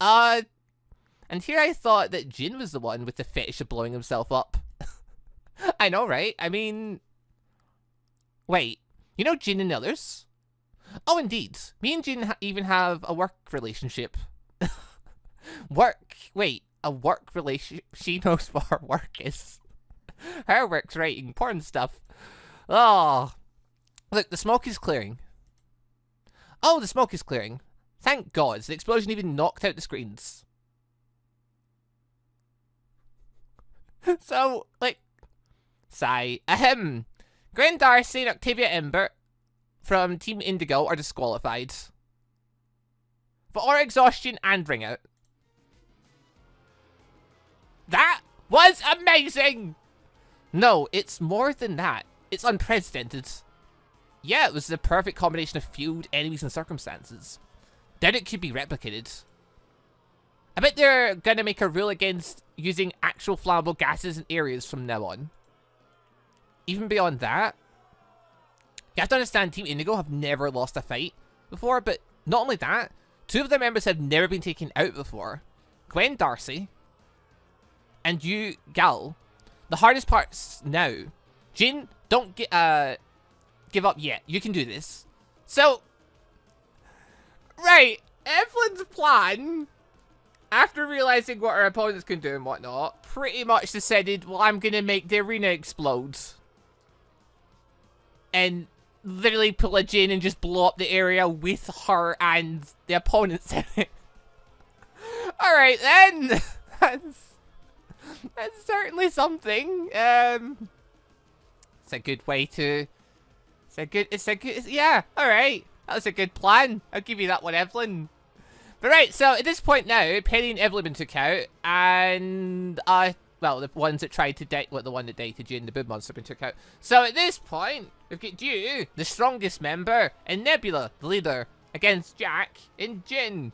And here I thought that Jin was the one with the fetish of blowing himself up. I know, right? I mean... Wait, you know Jin and others? Oh, indeed. Me and Jin even have a work relationship. Work? Wait, a work relationship? She knows what her work is. Her work's writing porn stuff. Oh. Look, the smoke is clearing. Oh, the smoke is clearing. Thank God, the explosion even knocked out the screens. So, like... Sigh. Ahem. Gwen Darcy and Octavia Ember from Team Indigo are disqualified. For aura exhaustion and ring out. That was amazing! No, it's more than that. It's unprecedented. Yeah, it was the perfect combination of field, enemies, and circumstances. Doubt it could be replicated. I bet they're gonna make a rule against using actual flammable gases in areas from now on. Even beyond that, you have to understand Team Indigo have never lost a fight before, but not only that, 2 of their members have never been taken out before. Gwen Darcy and you, Gal. The hardest part's now. Jin, don't give up yet. You can do this. So, right, Evelyn's plan, after realizing what her opponents can do and whatnot, pretty much decided, well, I'm gonna make the arena explode. And literally pull a Jin and just blow up the area with her and the opponents in it. Alright then. That's certainly something. It's a good way to... yeah, alright. That was a good plan. I'll give you that one, Evelyn. But right, so at this point now, Penny and Evelyn took out, and well, the ones that tried to date, well, the one that dated Jin, the boob monster, been took out. So at this point, we've got you, the strongest member, and Nebula, the leader, against Jack and Jin.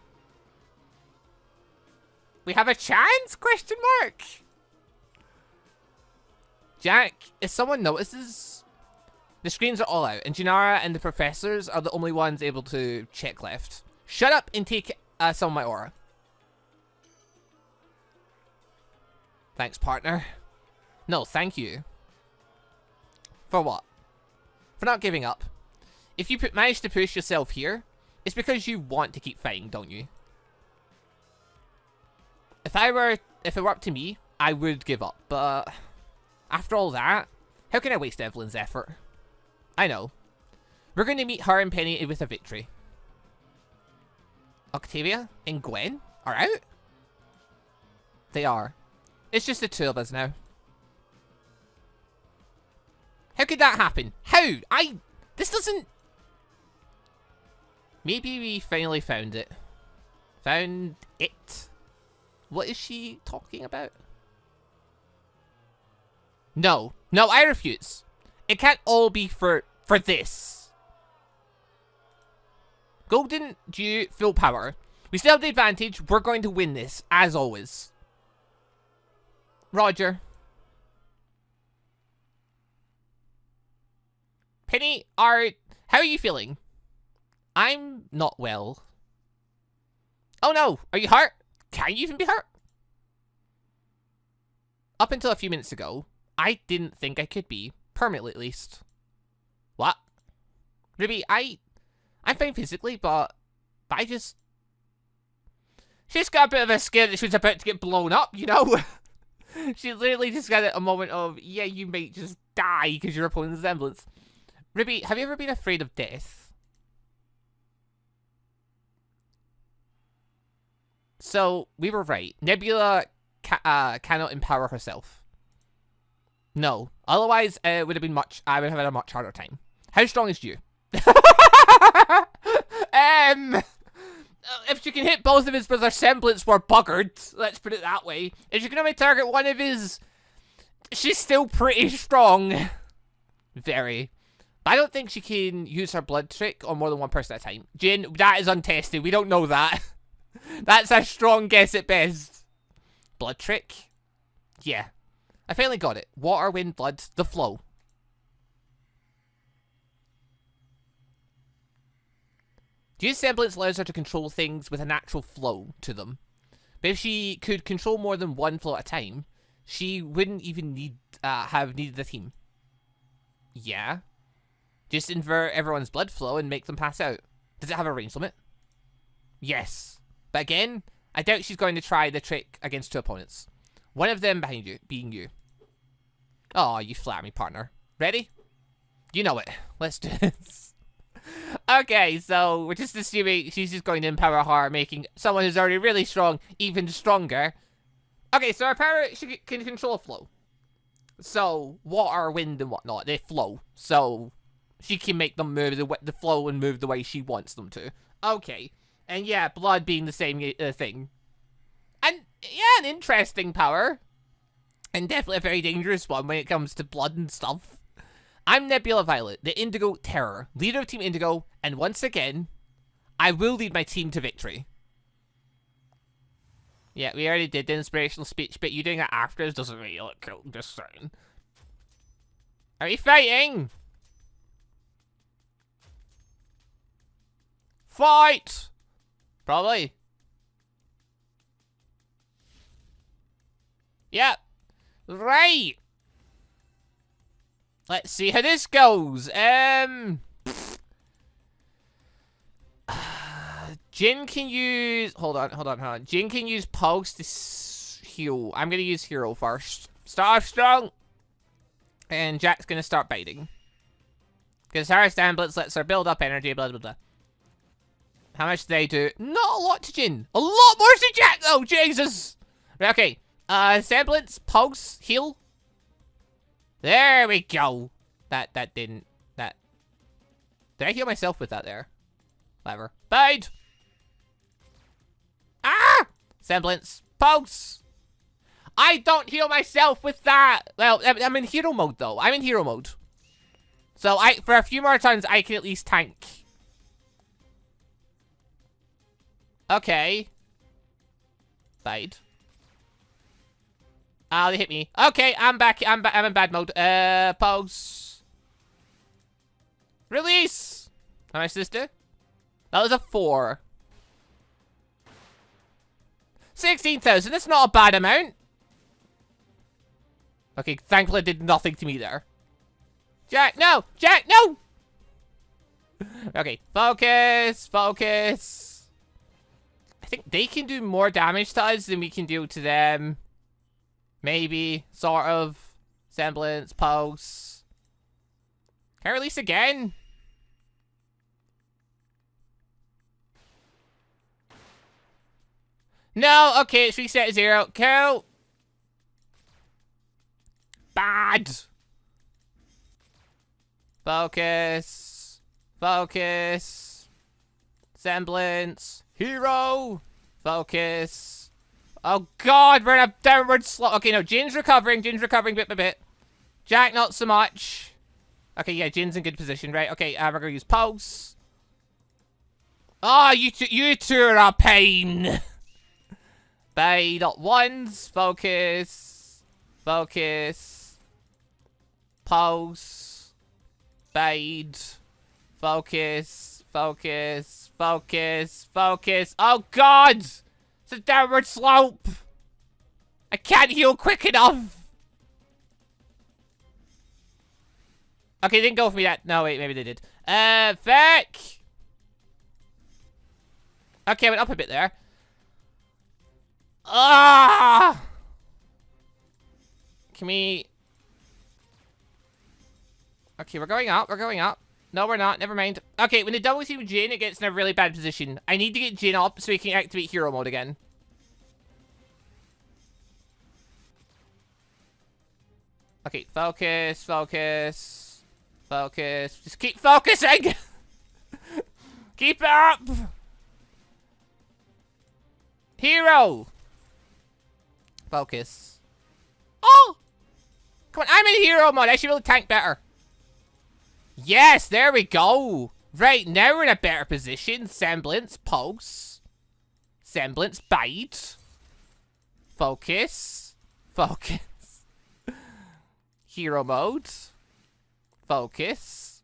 We have a chance? Question mark. Jack, if someone notices, the screens are all out, and Jinara and the professors are the only ones able to check left. Shut up and take some of my aura. Thanks, partner. No, thank you. For what? For not giving up. If you manage to push yourself here, it's because you want to keep fighting, don't you? If it were up to me, I would give up, but after all that, how can I waste Evelyn's effort? I know. We're going to meet her and Penny with a victory. Octavia and Gwen are out? They are. It's just the 2 of us now. How could that happen? How? This doesn't... Maybe we finally found it. Found it. What is she talking about? No. No, I refuse. It can't all be for this. Golden Dew, full power. We still have the advantage. We're going to win this, as always. Roger. Penny, how are you feeling? I'm not well. Oh no, are you hurt? Can you even be hurt? Up until a few minutes ago, I didn't think I could be, permanently at least. What? RWBY, I'm fine physically, but I just... She's got a bit of a scare that she was about to get blown up, you know? She literally just got a moment of, yeah, you might just die because your opponent's resemblance. RWBY, have you ever been afraid of death? So, we were right. Nebula cannot empower herself. No. Otherwise, I would have had a much harder time. How strong is you? If she can hit both of his for their semblance were buggered, let's put it that way. If she can only target one of his, she's still pretty strong. Very. But I don't think she can use her blood trick on more than one person at a time. Jin, that is untested. We don't know that. That's a strong guess at best. Blood trick? Yeah. I finally got it. Water, wind, blood, the flow. To use semblance allows her to control things with a natural flow to them. But if she could control more than one flow at a time, she wouldn't even have needed the team. Yeah. Just invert everyone's blood flow and make them pass out. Does it have a range limit? Yes. But again, I doubt she's going to try the trick against 2 opponents. One of them behind you, being you. Oh, you flatter me, partner. Ready? You know it. Let's do this. Okay, so we're just assuming she's just going to empower her, making someone who's already really strong even stronger. Okay, so her power, she can control flow. So, water, wind, and whatnot, they flow. So, she can make them move the flow and move the way she wants them to. Okay. And yeah, blood being the same thing. And yeah, an interesting power. And definitely a very dangerous one when it comes to blood and stuff. I'm Nebula Violet, the Indigo Terror, leader of Team Indigo, and once again, I will lead my team to victory. Yeah, we already did the inspirational speech, but you doing it after doesn't really look cool, just saying. Are we fighting? Fight! Probably. Yep. Right. Let's see how this goes. Jin can use... Hold on. Jin can use Pulse to heal. I'm going to use Hero first. Start off strong. And Jack's going to start biting. Because her Stamblets lets her build up energy, blah, blah, blah. How much do they do? Not a lot to Jin. A lot more to Jack, though. Jesus. Right, okay. Semblance, Pulse, heal. There we go. That didn't... Did I heal myself with that there? Whatever. Bide! Ah! Semblance. Pulse! I don't heal myself with that! Well, I'm in hero mode, though. I'm in hero mode. So, for a few more turns, I can at least tank. Okay. Bide. Ah, they hit me. Okay, I'm back. I'm in bad mode. Pulse. Release! How much did this do? That was a 4. 16,000. That's not a bad amount. Okay, thankfully it did nothing to me there. Jack, no! Jack, no! Okay, focus, focus. I think they can do more damage to us than we can do to them. Maybe, sort of. Semblance, pulse. Can I release again? No, okay, it's reset to 0. Cool. Bad. Focus. Focus. Semblance. Hero. Focus. Oh god, we're in a downward slope. Okay, no, Jin's recovering bit by bit. Jack, not so much. Okay, yeah, Jin's in good position, right? Okay, we're gonna use Pulse. Oh, you two are a pain. Bide at once. Focus. Focus. Pulse. Bide. Focus. Focus. Focus. Focus. Oh god! It's a downward slope. I can't heal quick enough. Okay, they didn't go for me that. No, wait, maybe they did. Fuck. Okay, I went up a bit there. Ah! Can we... Okay, we're going up. We're going up. No, we're not. Never mind. Okay, when the double team Jin, it gets in a really bad position. I need to get Jin up so we can activate hero mode again. Okay, focus, focus, focus. Just keep focusing! Keep it up! Hero! Focus. Oh! Come on, I'm in hero mode. I should be able to tank better. Yes, there we go. Right, now we're in a better position. Semblance, pulse. Semblance, bite. Focus. Focus. Hero mode. Focus.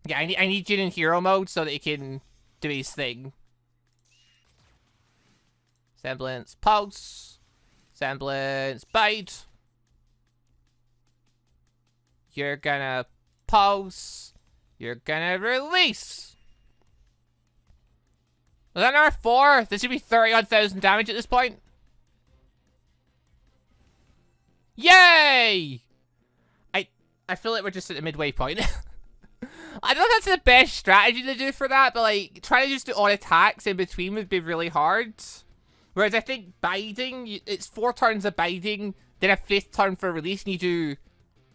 Yeah, I need Jin in hero mode so that he can do his thing. Semblance, pulse. Semblance, bite. You're gonna pulse. You're gonna release. Was that number 4? This should be 30,000 damage at this point. Yay! I feel like we're just at the midway point. I don't know if that's the best strategy to do for that, but like, trying to just do odd attacks in between would be really hard. Whereas I think biding, it's 4 turns of biding, then a 5th turn for release, and you do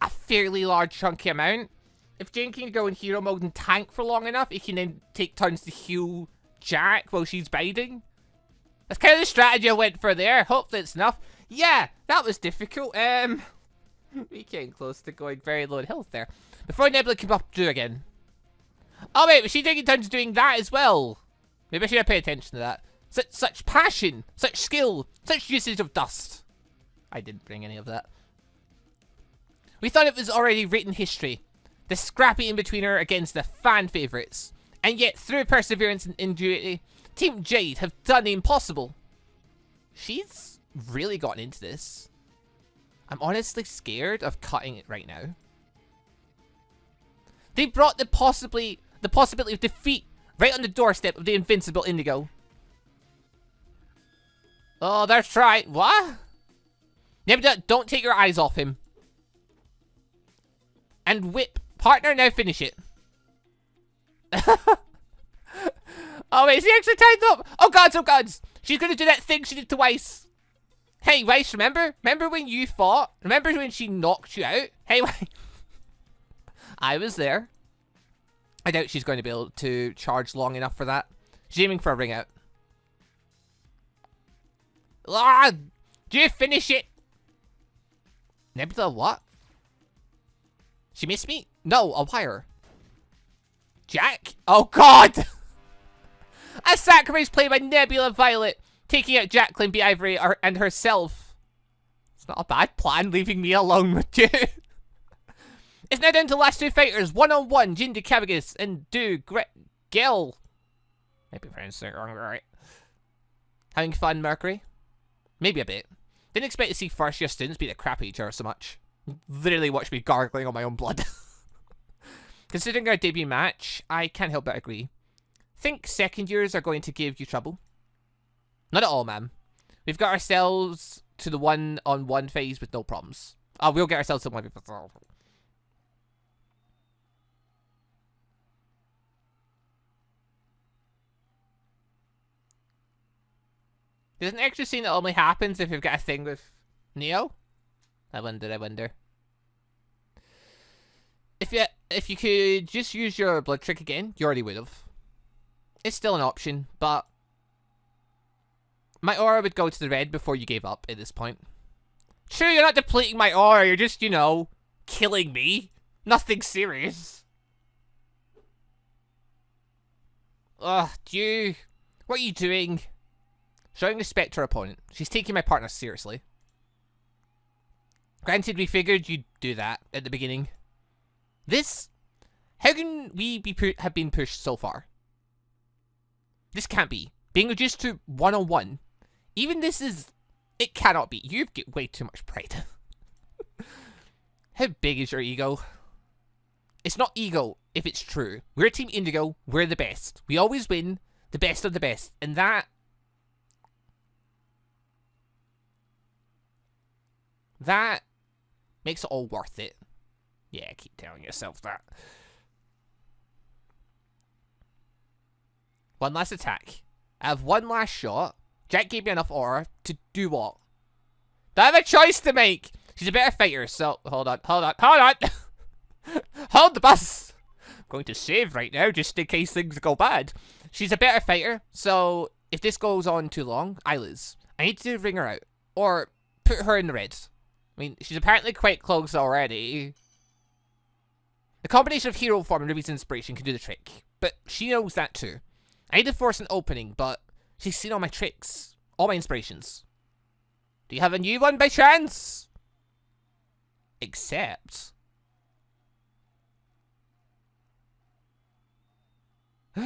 a fairly large chunky amount. If Jane can go in hero mode and tank for long enough, he can then take turns to heal Jack while she's biding. That's kind of the strategy I went for there. Hopefully it's enough. Yeah, that was difficult. We came close to going very low in health there. Before Nebula came up to again. Oh wait, was she taking turns doing that as well? Maybe I should have paid attention to that. Such passion, such skill, such usage of dust. I didn't bring any of that. We thought it was already written history. The scrappy in-betweener against the fan favourites. And yet, through perseverance and ingenuity, Team Jade have done the impossible. She's really gotten into this. I'm honestly scared of cutting it right now. They brought the possibility of defeat right on the doorstep of the invincible Indigo. Oh, that's right. What? Nebula, don't take your eyes off him. And whip. Partner, now finish it. Oh wait, is he actually tied up? Oh gods, oh gods. She's gonna do that thing she did to Weiss. Hey Weiss, remember? Remember when you fought? Remember when she knocked you out? Hey Weiss. I was there. I doubt she's going to be able to charge long enough for that. She's aiming for a ring out. Ah! Do you finish it? Nebula, what? She missed me? No, a wire. Jack? Oh god! A sacrifice played by Nebula Violet, taking out Jacqueline B. Ivory and herself. It's not a bad plan, leaving me alone with you. It's now down to the last 2 fighters, one-on-one, Jindy Cabagus and Gel. Maybe pronounced it wrong, right? Having fun, Mercury? Maybe a bit. Didn't expect to see first year students beat the crap out of each other so much. Literally watched me gargling on my own blood. Considering our debut match, I can't help but agree. Think second years are going to give you trouble. Not at all, ma'am. We've got ourselves to the one-on-one phase with no problems. Oh, we'll get ourselves to one. There's an extra scene that only happens if you've got a thing with Neo. I wonder. If you could just use your blood trick again, you already would have. It's still an option, but my aura would go to the red before you gave up at this point. Sure, you're not depleting my aura, you're just, you know, killing me. Nothing serious. Ugh, what are you doing? Showing respect to her opponent. She's taking my partner seriously. Granted, we figured you'd do that at the beginning. How can we have been pushed so far? This can't be. Being reduced to one-on-one. Even this is... It cannot be. You've got way too much pride. How big is your ego? It's not ego if it's true. We're Team Indigo. We're the best. We always win. The best of the best. And that makes it all worth it. Yeah, keep telling yourself that. One last attack. I have one last shot. Jack gave me enough aura to do what? Do I have a choice to make? She's a better fighter, so... Hold on. Hold the bus! I'm going to save right now, just in case things go bad. She's a better fighter, so... If this goes on too long, I lose. I need to ring her out. Or put her in the red. I mean, she's apparently quite close already. The combination of hero form and Ruby's inspiration can do the trick. But she knows that too. I need to force an opening, but she's seen all my tricks. All my inspirations. Do you have a new one by chance? Except... we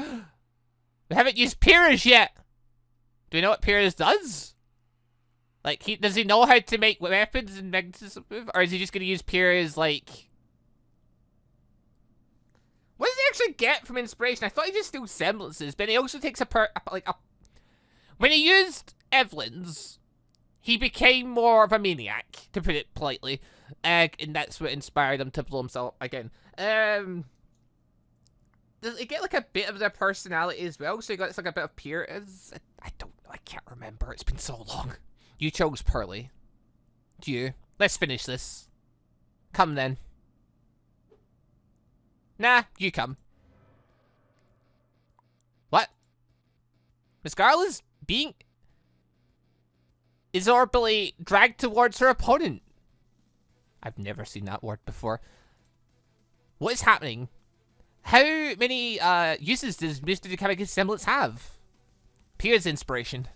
haven't used Pyrrhus yet! Do we know what Piers does? Like, does he know how to make weapons and magnetism move? Or is he just gonna use Piers, like... What does he actually get from inspiration? I thought he just steals semblances, but he also takes when he used Evelyn's, he became more of a maniac, to put it politely. And that's what inspired him to blow himself again. Does he get like a bit of their personality as well? So he got like a bit of Piers? I don't know, I can't remember. It's been so long. You chose Pearly. Do you? Let's finish this. Come then. Nah, you come. What? Miss Garl is being... orbitally dragged towards her opponent. I've never seen that word before. What is happening? How many uses does Mr. Kamika's semblance have? Piers inspiration.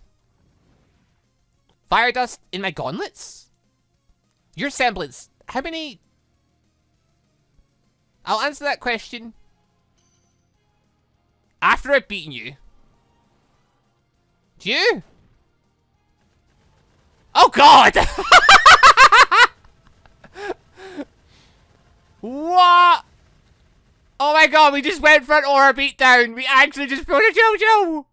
Fire dust in my gauntlets? Your semblance. How many... I'll answer that question after I've beaten you. Do you? Oh god! What? Oh my god, we just went for an aura beatdown. We actually just put a JoJo.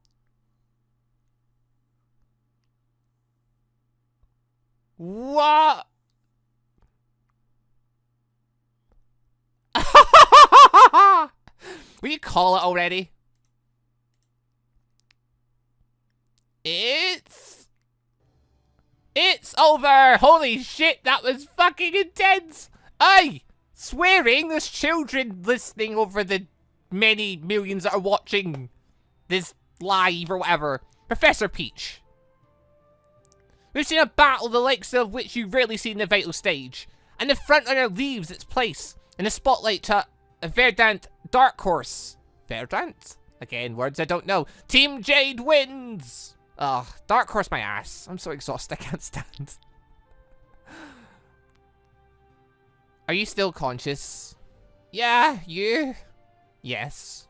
What? Will you call it already? It's over! Holy shit, that was fucking intense! Aye! Swearing, there's children listening over the many millions that are watching this live or whatever. Professor Peach. We've seen a battle the likes of which you've rarely seen in the vital stage. And the frontrunner leaves its place in the spotlight to a verdant dark horse. Verdant? Again, words I don't know. Team Jade wins! Ugh, dark horse my ass. I'm so exhausted, I can't stand. Are you still conscious? Yeah, you? Yes.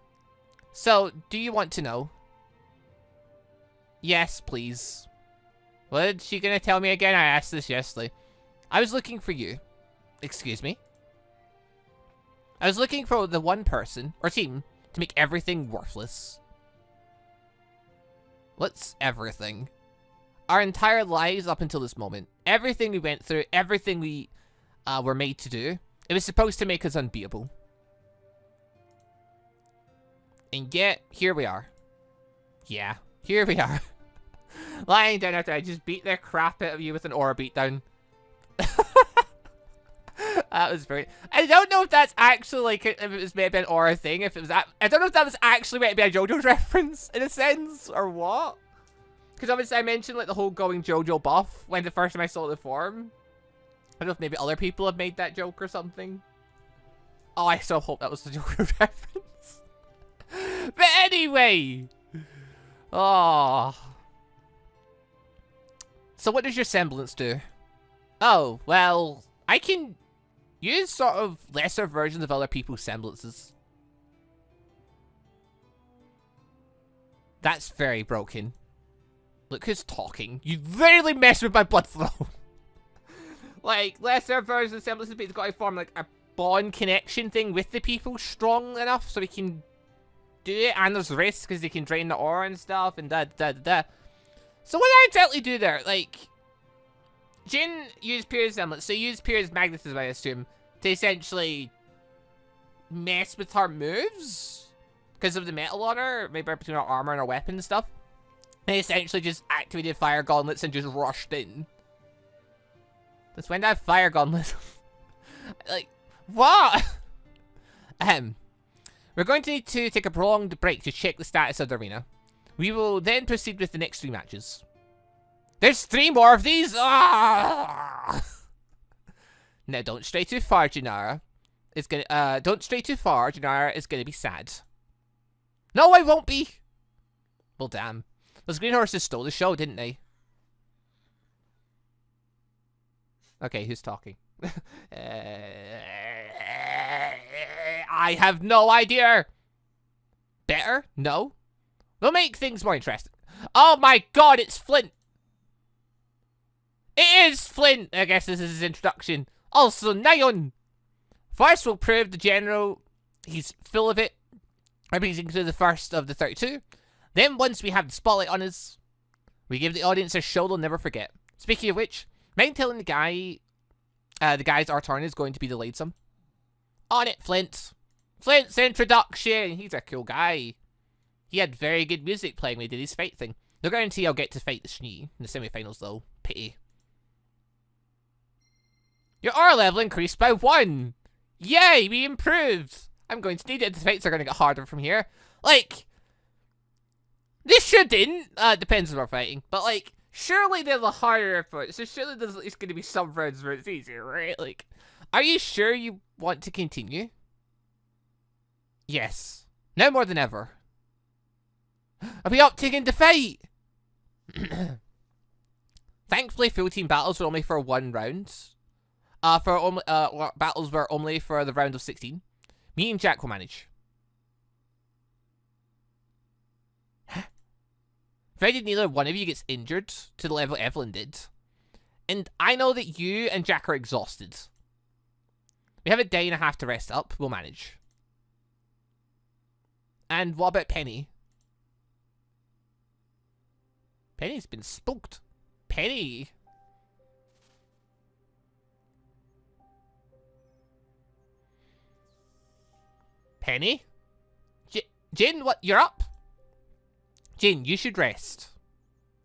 So, do you want to know? Yes, please. What is she gonna tell me again? I asked this yesterday. I was looking for you. Excuse me? I was looking for the one person, or team, to make everything worthless. What's everything? Our entire lives up until this moment. Everything we went through, everything we were made to do. It was supposed to make us unbeatable. And yet, here we are. Yeah, here we are. Lying down after I just beat the crap out of you with an aura beatdown. That was very... I don't know if that's actually, like, if it was meant to be an aura thing, if it was... I don't know if that was actually meant to be a JoJo reference, in a sense, or what? Because obviously I mentioned, like, the whole going JoJo buff when the first time I saw the form. I don't know if maybe other people have made that joke or something. Oh, I so hope that was the JoJo reference. But anyway! Oh... So what does your semblance do? Oh, well, I can use sort of lesser versions of other people's semblances. That's very broken. Look who's talking. You literally messed with my blood flow. Like, lesser versions of semblances, but it's got to form like a bond connection thing with the people strong enough so we can do it. And there's risk because they can drain the aura and stuff and da. So what did I exactly do there? Like, Jin used Piers' semblance, so used Piers' magnetism, I assume, to essentially mess with her moves because of the metal on her, maybe between her armor and her weapon and stuff. And essentially just activated fire gauntlets and just rushed in. That's when that fire gauntlets. Like, what? We're going to need to take a prolonged break to check the status of the arena. We will then proceed with the next 3 matches. There's 3 more of these! Ah! Now, don't stray too far, Janara. It's gonna, don't stray too far, Janara is gonna be sad. No, I won't be! Well, damn. Those green horses stole the show, didn't they? Okay, who's talking? I have no idea! Better? No? We'll make things more interesting. Oh my god, it's Flint! It is Flint! I guess this is his introduction. Also, Nyan! First, we'll prove the general, he's full of it. Repeating to the first of the 32. Then, once we have the spotlight on us, we give the audience a show they'll never forget. Speaking of which, mind telling the guys our turn is going to be delayed some? On it, Flint. Flint's introduction. He's a cool guy. He had very good music playing when he did his fight thing. No guarantee I'll get to fight the Schnee in the semi-finals though. Pity. Your R level increased by 1. Yay, we improved. I'm going to need it. The fights are going to get harder from here. Like, this shouldn't. Depends on what we're fighting. But like, surely there's a higher effort. So surely there's going to be some rounds where it's easier, right? Like, are you sure you want to continue? Yes. Now more than ever. Are we opting into fight? Thankfully, full team battles were only for 1 round. Battles were only for the round of 16. Me and Jack will manage. Provided neither one of you gets injured to the level Evelyn did. And I know that you and Jack are exhausted. We have a day and a half to rest up. We'll manage. And what about Penny? Penny's been spooked. Penny. Penny? Jin, what? You're up? Jin, you should rest.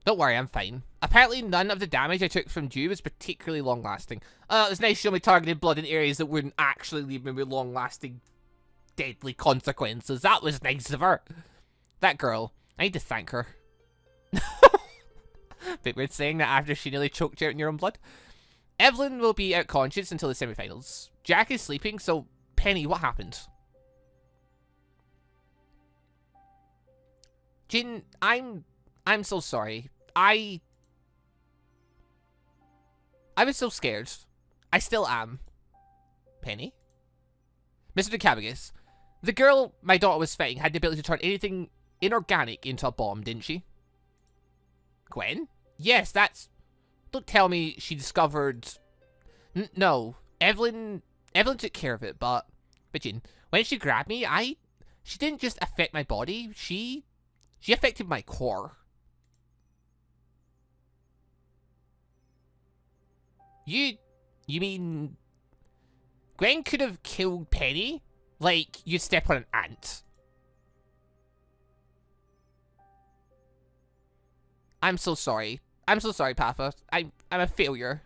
Don't worry, I'm fine. Apparently none of the damage I took from Dew was particularly long-lasting. It was nice she only targeted blood in areas that wouldn't actually leave me with long-lasting deadly consequences. That was nice of her. That girl. I need to thank her. Bit weird saying that after she nearly choked you out in your own blood. Evelyn will be out conscious until the semi-finals. Jack is sleeping, so Penny, what happened? Jin, I'm so sorry. I was so scared. I still am. Penny? Mr. DeCabagus, the girl my daughter was fighting had the ability to turn anything inorganic into a bomb, didn't she? Gwen? Yes, that's... Don't tell me she discovered... No. Evelyn took care of it, but Jin, when she grabbed me, she didn't just affect my body, she affected my core. You mean... Gwen could have killed Penny? Like, you step on an ant. I'm so sorry. I'm so sorry, Papa. I'm a failure.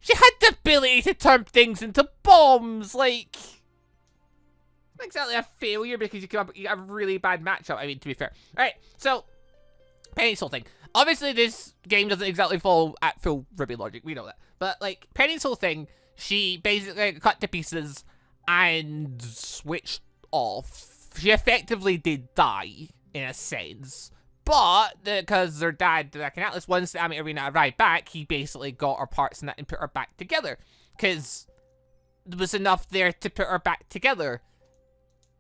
She had the ability to turn things into bombs, like... Not exactly a failure because you have a really bad matchup, I mean, to be fair. Alright, so... Penny's whole thing. Obviously, this game doesn't exactly follow at full RWBY logic, we know that. But, like, Penny's whole thing, she basically cut to pieces and switched off. She effectively did die, in a sense. But, because their dad, back in Atlas, once the Ami Arena arrived back, he basically got her parts and that and put her back together. Because there was enough there to put her back together.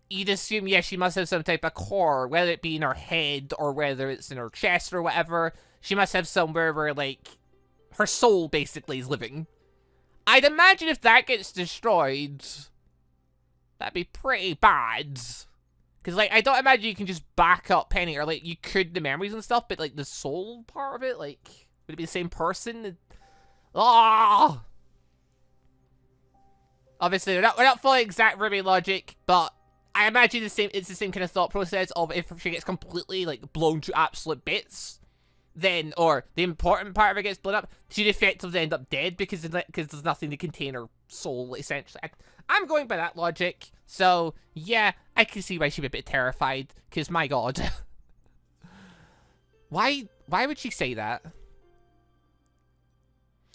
You'd assume, yeah, she must have some type of core, whether it be in her head or whether it's in her chest or whatever. She must have somewhere where, like, her soul basically is living. I'd imagine if that gets destroyed, that'd be pretty bad. Because, like, I don't imagine you can just back up Penny, or, like, you could the memories and stuff, but, like, the soul part of it, like, would it be the same person? Ah! Obviously, we're not following exact RWBY logic, but I imagine it's the same kind of thought process of if she gets completely, like, blown to absolute bits, then, or the important part of it gets blown up, she'd effectively end up dead because there's nothing to contain her soul, essentially. I'm going by that logic, so, yeah, I can see why she'd be a bit terrified, because, my god. Why would she say that?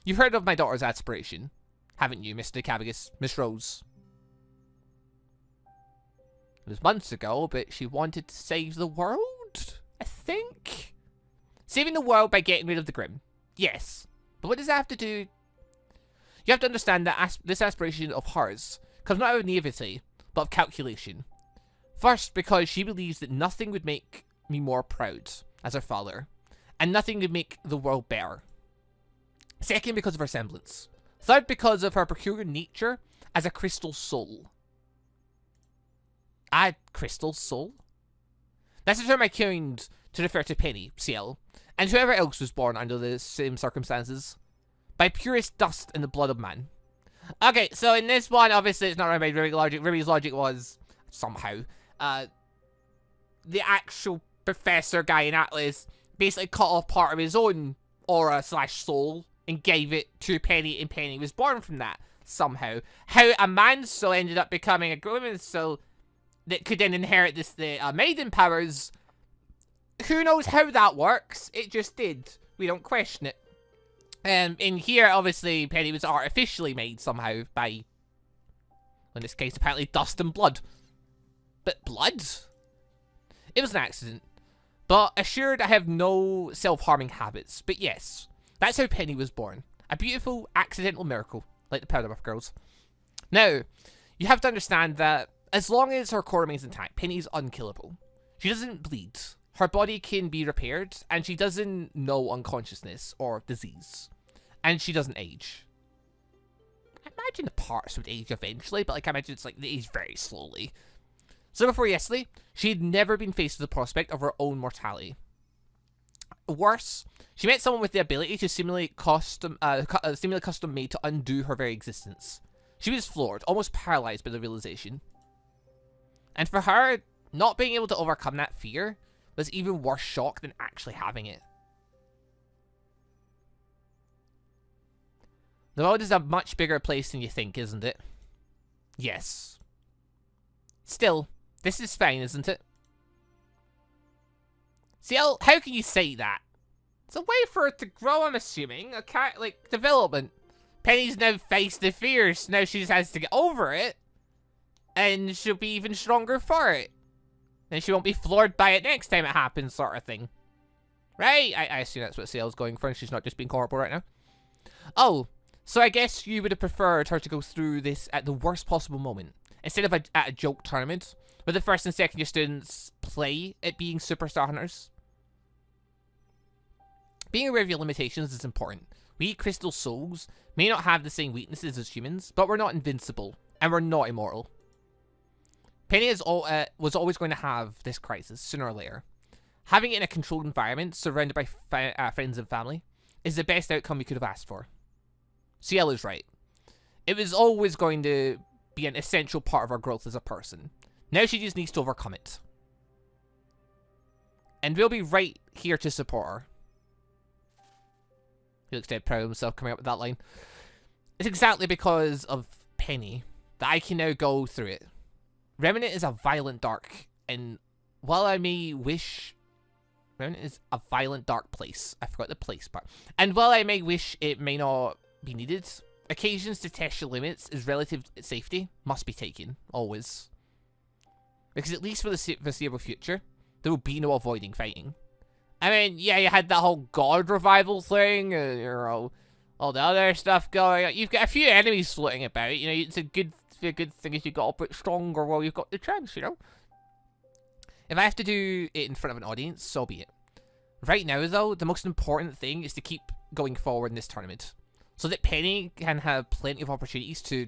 You've heard of my daughter's aspiration, haven't you, Mr. Cabagus, Miss Rose? It was months ago, but she wanted to save the world, I think? Saving the world by getting rid of the Grimm. Yes. But what does that have to do? You have to understand that this aspiration of hers comes not out of naivety, but of calculation. First, because she believes that nothing would make me more proud as her father, and nothing would make the world better. Second, because of her semblance. Third, because of her peculiar nature as a crystal soul. A crystal soul? That's the term I coined to refer to Penny, CL, and whoever else was born under the same circumstances. By purest dust in the blood of man. Okay, so in this one, obviously it's not run by RWBY logic. RWBY's logic was, somehow, the actual professor guy in Atlas basically cut off part of his own aura / soul and gave it to Penny, and Penny was born from that, somehow. How a man's soul ended up becoming a woman's soul that could then inherit the maiden powers, who knows how that works? It just did. We don't question it. In here, obviously, Penny was artificially made somehow by, in this case, apparently dust and blood. But blood? It was an accident. But assured I have no self-harming habits. But yes, that's how Penny was born. A beautiful, accidental miracle, like the Powder Puff Girls. Now, you have to understand that as long as her core remains intact, Penny's unkillable. She doesn't bleed. Her body can be repaired, and she doesn't know unconsciousness or disease. And she doesn't age. I imagine the parts would age eventually, but like I imagine it's like they age very slowly. So before yesterday, she had never been faced with the prospect of her own mortality. Worse, she met someone with the ability to simulate custom made to undo her very existence. She was floored, almost paralyzed by the realization. And for her, not being able to overcome that fear was even worse shock than actually having it. The world is a much bigger place than you think, isn't it? Yes. Still, this is fine, isn't it? CL, how can you say that? It's a way for her to grow, I'm assuming. Okay, like, development. Penny's now faced the fears. Now she just has to get over it. And she'll be even stronger for it. And she won't be floored by it next time it happens, sort of thing. Right? I assume that's what CL's going for, and she's not just being horrible right now. Oh, so I guess you would have preferred her to go through this at the worst possible moment, instead of at a joke tournament, where the first and second year students play at being superstar hunters. Being aware of your limitations is important. We crystal souls may not have the same weaknesses as humans, but we're not invincible, and we're not immortal. Penny was always going to have this crisis, sooner or later. Having it in a controlled environment, surrounded by friends and family, is the best outcome we could have asked for. CL is right. It was always going to be an essential part of her growth as a person. Now she just needs to overcome it. And we'll be right here to support her. He looks dead proud of himself coming up with that line. It's exactly because of Penny that I can now go through it. Remnant is a violent dark, and while I may wish... Remnant is a violent dark place. I forgot the place part. And while I may wish it may not be needed, occasions to test your limits as relative safety must be taken, always. Because at least for the foreseeable future, there will be no avoiding fighting. I mean, yeah, you had that whole god revival thing, all the other stuff going on. You've got a few enemies floating about, you know, it's a good thing if you got a bit stronger while you've got the chance, you know? If I have to do it in front of an audience, so be it. Right now, though, the most important thing is to keep going forward in this tournament, so that Penny can have plenty of opportunities to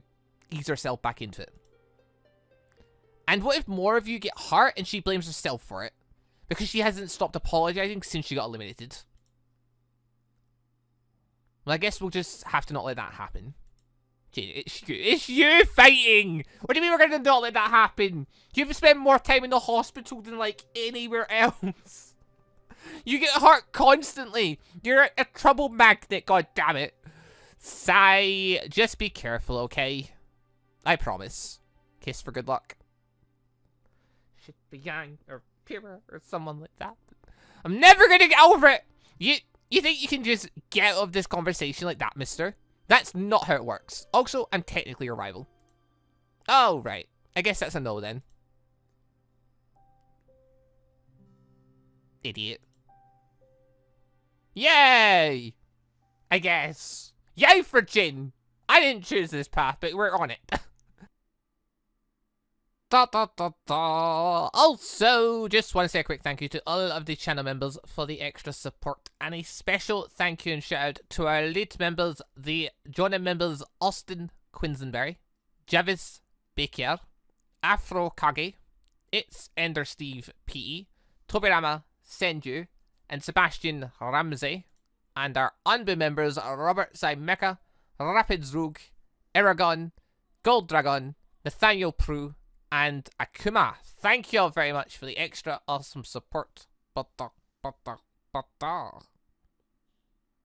ease herself back into it. And what if more of you get hurt and she blames herself for it? Because she hasn't stopped apologizing since she got eliminated. Well, I guess we'll just have to not let that happen. It's you fighting! What do you mean we're gonna not let that happen? You've spent more time in the hospital than, like, anywhere else. You get hurt constantly. You're a trouble magnet, god damn it. Sigh, just be careful, okay? I promise. Kiss for good luck. Should be young, or pure, or someone like that. I'm never gonna get over it! You think you can just get out of this conversation like that, mister? That's not how it works. Also, I'm technically your rival. Oh, right. I guess that's a no then. Idiot. Yay! I guess. Yay for Jin! I didn't choose this path, but we're on it. Da, da, da, da. Also, just want to say a quick thank you to all of the channel members for the extra support, and a special thank you and shout out to our elite members, the Jonah members Austin Quinsonberry, Javis Baker, Afro Kage, It's Ender Steve PE, Tobirama Senju, and Sebastian Ramsey, and our ANBU members Robert Scimeca, Rapids Rogue, Eragon, GoldDragon, Nathaniel Prue, and Akuma. Thank you all very much for the extra awesome support.